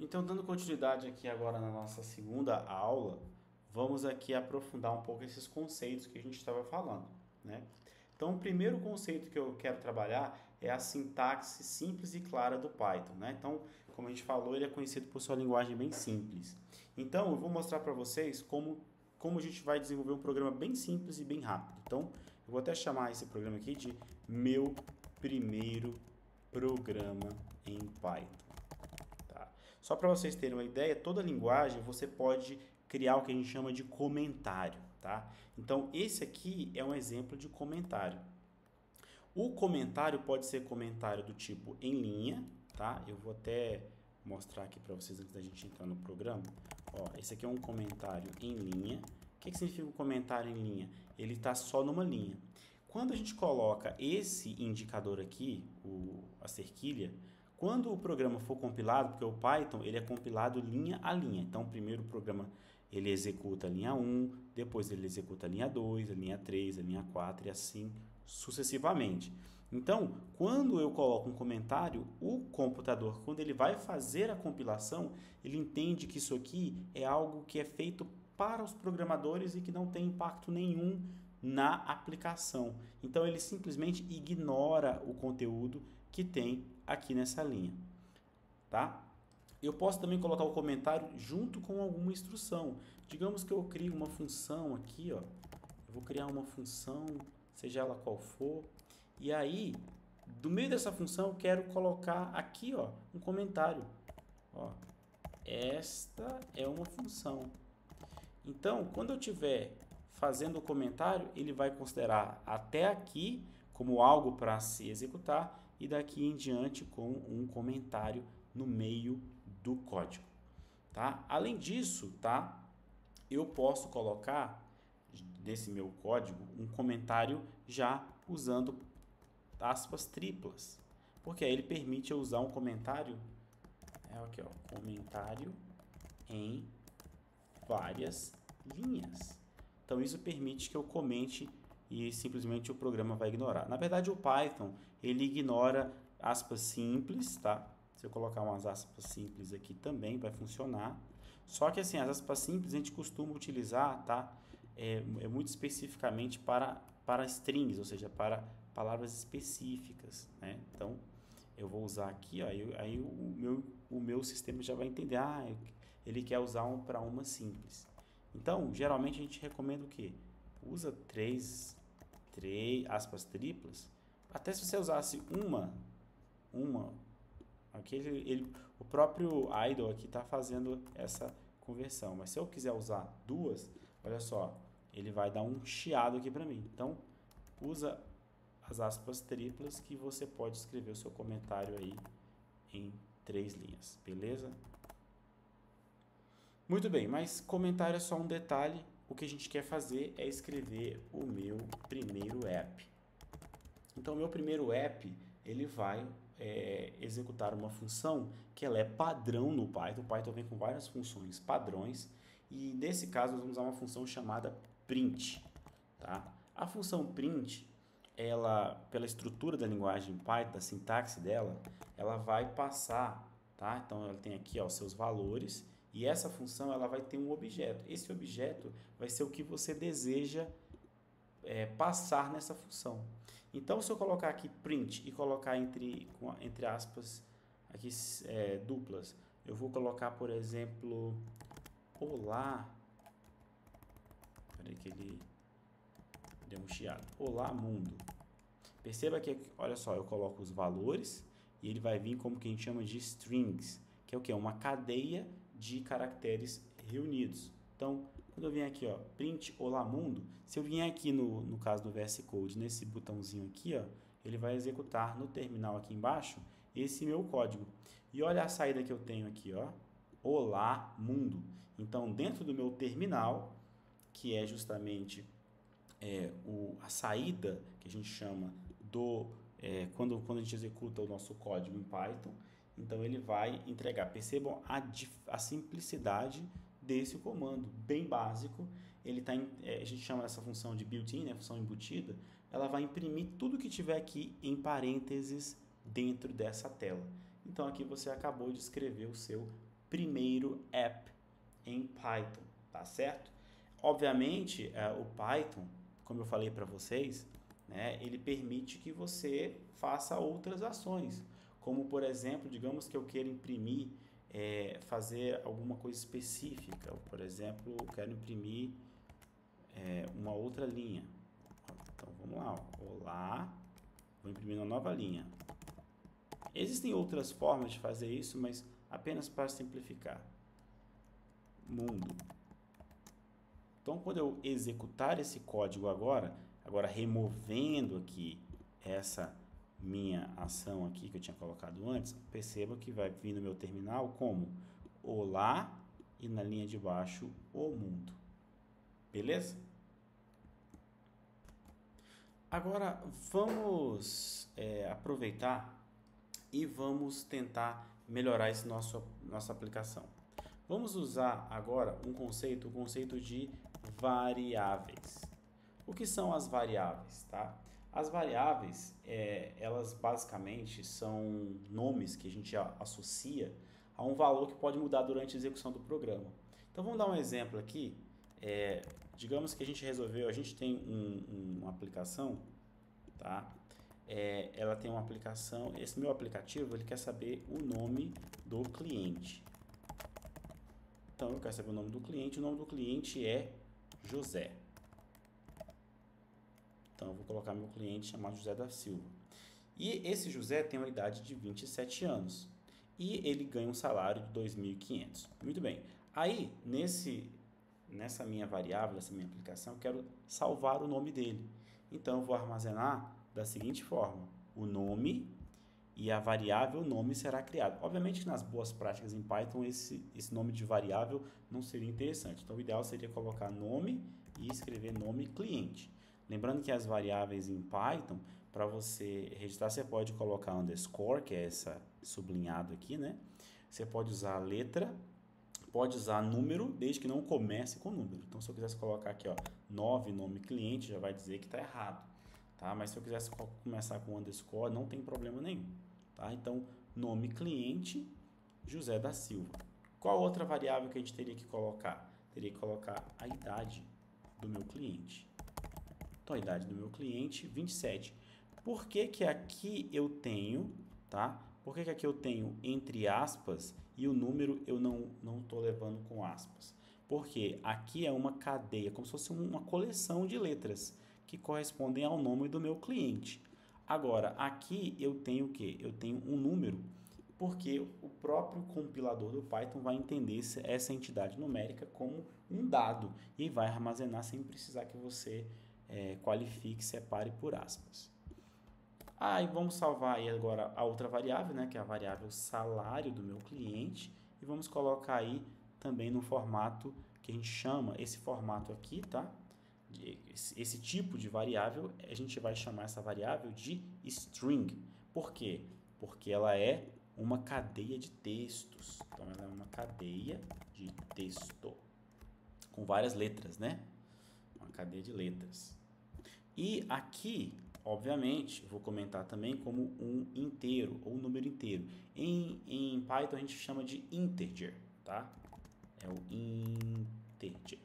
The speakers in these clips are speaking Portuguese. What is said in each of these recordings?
Então, dando continuidade aqui agora na nossa segunda aula, vamos aqui aprofundar um pouco esses conceitos que a gente estava falando, né? Então, o primeiro conceito que eu quero trabalhar é a sintaxe simples e clara do Python, né? Então, como a gente falou, ele é conhecido por sua linguagem bem simples. Então, eu vou mostrar para vocês como a gente vai desenvolver um programa bem simples e bem rápido. Então, eu vou até chamar esse programa aqui de meu primeiro programa em Python. Tá? Só para vocês terem uma ideia, toda linguagem você pode criar o que a gente chama de comentário. Tá? Então, esse aqui é um exemplo de comentário. O comentário pode ser comentário do tipo em linha, tá? Eu vou até mostrar aqui para vocês antes da gente entrar no programa. Ó, esse aqui é um comentário em linha. O que significa um comentário em linha? Ele está só numa linha. Quando a gente coloca esse indicador aqui, a cerquilha, quando o programa for compilado, porque o Python ele é compilado linha a linha. Então, primeiro o programa ele executa a linha 1, depois ele executa a linha 2, a linha 3, a linha 4 e assim sucessivamente. Então, quando eu coloco um comentário, o computador, quando ele vai fazer a compilação, ele entende que isso aqui é algo que é feito para os programadores e que não tem impacto nenhum na aplicação. Então, ele simplesmente ignora o conteúdo que tem aqui nessa linha, tá? Eu posso também colocar o comentário junto com alguma instrução. Digamos que eu crio uma função aqui, ó. Eu vou criar uma função, seja ela qual for, e aí, do meio dessa função, eu quero colocar aqui, ó, um comentário. Ó, esta é uma função. Então, quando eu estiver fazendo o comentário, ele vai considerar até aqui como algo para se executar e daqui em diante com um comentário no meio do código, tá? Além disso, tá? Eu posso colocar desse meu código um comentário já usando aspas triplas, porque aí ele permite eu usar um comentário, aqui, ó, comentário em várias linhas. Então isso permite que eu comente e simplesmente o programa vai ignorar. Na verdade, o Python ele ignora aspas simples, tá? Se eu colocar umas aspas simples aqui também vai funcionar. Só que assim, as aspas simples a gente costuma utilizar, tá? Muito especificamente para strings, ou seja, para palavras específicas, né? Então, eu vou usar aqui, ó, aí o meu sistema já vai entender, ele quer usar um para uma simples. Então, geralmente a gente recomenda o quê? Usa três aspas triplas. Até se você usasse uma, aqui o próprio idle aqui está fazendo essa conversão. Mas se eu quiser usar duas, olha só, ele vai dar um chiado aqui para mim. Então, usa as aspas triplas que você pode escrever o seu comentário aí em 3 linhas, beleza? Muito bem, mas comentário é só um detalhe. O que a gente quer fazer é escrever o meu primeiro app. Então, o meu primeiro app, ele vai executar uma função que ela é padrão no Python. O Python vem com várias funções padrões. E, nesse caso, nós vamos usar uma função chamada print. Tá? A função print, ela, pela estrutura da linguagem Python, da sintaxe dela, ela vai passar, tá? Então, ela tem aqui os seus valores e essa função ela vai ter um objeto. Esse objeto vai ser o que você deseja passar nessa função. Então, se eu colocar aqui print e colocar entre aspas aqui duplas, eu vou colocar, por exemplo, olá. Peraí que ele deu um chiado. Olá, mundo. Perceba que, olha só, eu coloco os valores e ele vai vir como que a gente chama de strings, que é o que? Uma cadeia de caracteres reunidos. Então, quando eu vier aqui, ó, print olá mundo, se eu vier aqui no caso do VS Code, nesse botãozinho aqui, ó, ele vai executar no terminal aqui embaixo esse meu código. E olha a saída que eu tenho aqui, ó, olá mundo. Então, dentro do meu terminal, que é justamente a saída que a gente chama quando a gente executa o nosso código em Python, então ele vai entregar. Percebam a simplicidade desse comando, bem básico. A gente chama essa função de built-in, né, função embutida. Ela vai imprimir tudo que tiver aqui em parênteses dentro dessa tela. Então aqui você acabou de escrever o seu primeiro app em Python, tá certo? Obviamente, o Python, como eu falei para vocês, né, ele permite que você faça outras ações, como por exemplo, digamos que eu queira imprimir, fazer alguma coisa específica, por exemplo, eu quero imprimir uma outra linha. Então vamos lá, olá, vou imprimir uma nova linha. Existem outras formas de fazer isso, mas apenas para simplificar. Mundo. Então, quando eu executar esse código agora removendo aqui essa minha ação aqui que eu tinha colocado antes, perceba que vai vir no meu terminal como olá e na linha de baixo o mundo. Beleza? Agora, vamos aproveitar e vamos tentar melhorar nossa aplicação. Vamos usar agora o conceito de variáveis. O que são as variáveis, tá? As variáveis, elas basicamente são nomes que a gente associa a um valor que pode mudar durante a execução do programa. Então vamos dar um exemplo aqui. Digamos que a gente tem uma aplicação, tá? Ela tem uma aplicação, esse meu aplicativo, ele quer saber o nome do cliente. Então, eu quero saber o nome do cliente é José. Então, eu vou colocar meu cliente chamado José da Silva. E esse José tem uma idade de 27 anos. E ele ganha um salário de 2.500. Muito bem. Aí, nessa minha variável, nessa minha aplicação, eu quero salvar o nome dele. Então, eu vou armazenar da seguinte forma. O nome e a variável nome será criado. Obviamente que nas boas práticas em Python esse nome de variável não seria interessante. Então o ideal seria colocar nome e escrever nome cliente. Lembrando que as variáveis em Python, para você registrar, você pode colocar underscore, que é essa sublinhado aqui, né? Você pode usar letra, pode usar número, desde que não comece com número. Então se eu quisesse colocar aqui, ó, 9 nome cliente, já vai dizer que está errado. Tá? Mas se eu quisesse começar com underscore, não tem problema nenhum. Tá? Então, nome cliente, José da Silva. Qual outra variável que a gente teria que colocar? Teria que colocar a idade do meu cliente. Então, a idade do meu cliente, 27. Por que que aqui eu tenho, tá? Por que que aqui eu tenho entre aspas e o número eu não estou levando com aspas? Porque aqui é uma cadeia, como se fosse uma coleção de letras que correspondem ao nome do meu cliente. Agora, aqui eu tenho o quê? Eu tenho um número, porque o próprio compilador do Python vai entender essa entidade numérica como um dado e vai armazenar sem precisar que você qualifique, separe por aspas. E vamos salvar aí agora a outra variável, né, que é a variável salário do meu cliente, e vamos colocar aí também no formato que a gente chama, esse formato aqui, tá? Esse tipo de variável, a gente vai chamar essa variável de string. Por quê? Porque ela é uma cadeia de textos. Então, ela é uma cadeia de texto com várias letras, né? Uma cadeia de letras. E aqui, obviamente, vou comentar também como um inteiro ou um número inteiro. Em Python a gente chama de integer, tá? É o integer.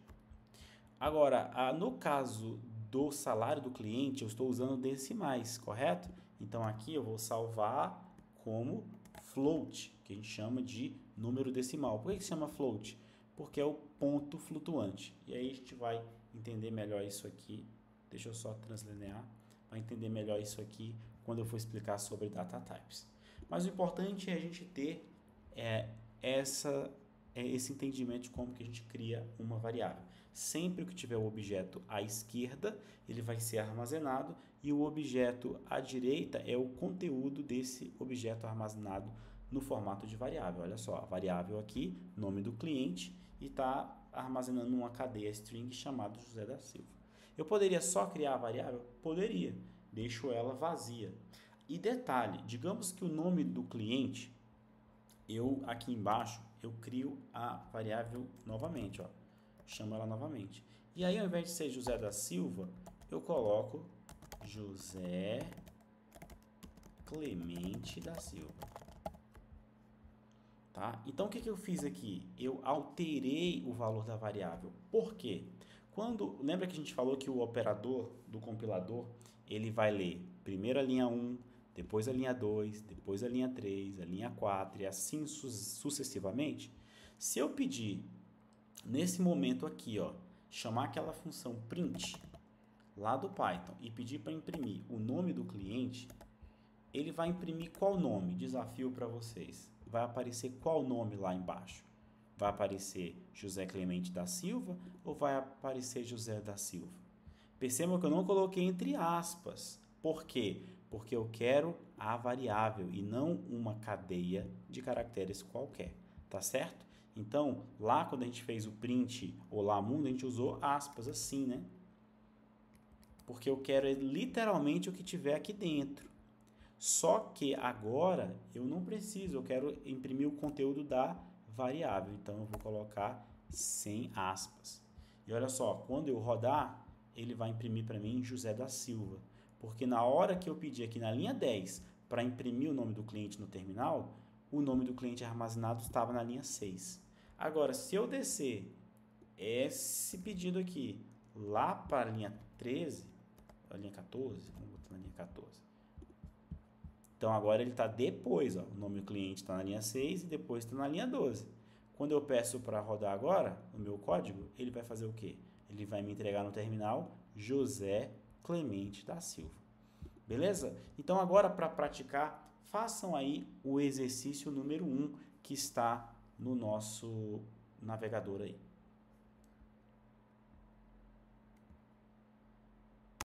Agora, no caso do salário do cliente, eu estou usando decimais, correto? Então, aqui eu vou salvar como float, que a gente chama de número decimal. Por que se chama float? Porque é o ponto flutuante. E aí a gente vai entender melhor isso aqui. Deixa eu só translinear. Vai entender melhor isso aqui quando eu for explicar sobre data types. Mas o importante é a gente ter esse entendimento de como que a gente cria uma variável. Sempre que tiver o objeto à esquerda, ele vai ser armazenado e o objeto à direita é o conteúdo desse objeto armazenado no formato de variável. Olha só, a variável aqui, nome do cliente, e está armazenando uma cadeia string chamada José da Silva. Eu poderia só criar a variável? Poderia. Deixo ela vazia. E detalhe, digamos que o nome do cliente, aqui embaixo, eu crio a variável novamente, ó. Chamo ela novamente. E aí, ao invés de ser José da Silva, eu coloco José Clemente da Silva. Tá? Então, o que eu fiz aqui? Eu alterei o valor da variável. Por quê? Lembra que a gente falou que o operador do compilador, ele vai ler primeiro a linha 1, depois a linha 2, depois a linha 3, a linha 4 e assim sucessivamente? Se eu pedir, nesse momento aqui, ó, chamar aquela função print lá do Python e pedir para imprimir o nome do cliente, ele vai imprimir qual nome? Desafio para vocês. Vai aparecer qual nome lá embaixo? Vai aparecer José Clemente da Silva ou vai aparecer José da Silva? Percebam que eu não coloquei entre aspas. Por quê? Porque eu quero a variável e não uma cadeia de caracteres qualquer. Tá certo? Então, lá quando a gente fez o print Olá Mundo, a gente usou aspas assim, né? Porque eu quero literalmente o que tiver aqui dentro. Só que agora eu não preciso, eu quero imprimir o conteúdo da variável. Então eu vou colocar sem aspas. E olha só, quando eu rodar, ele vai imprimir para mim José da Silva. Porque na hora que eu pedi aqui na linha 10 para imprimir o nome do cliente no terminal, o nome do cliente armazenado estava na linha 6. Agora, se eu descer esse pedido aqui lá para a linha 13, a linha 14, vamos botar na linha 14. Então, agora ele está depois, ó, o nome do cliente está na linha 6 e depois está na linha 12. Quando eu peço para rodar agora o meu código, ele vai fazer o quê? Ele vai me entregar no terminal José Clemente da Silva. Beleza? Então, agora para praticar, façam aí o exercício número 1 que está no nosso navegador aí.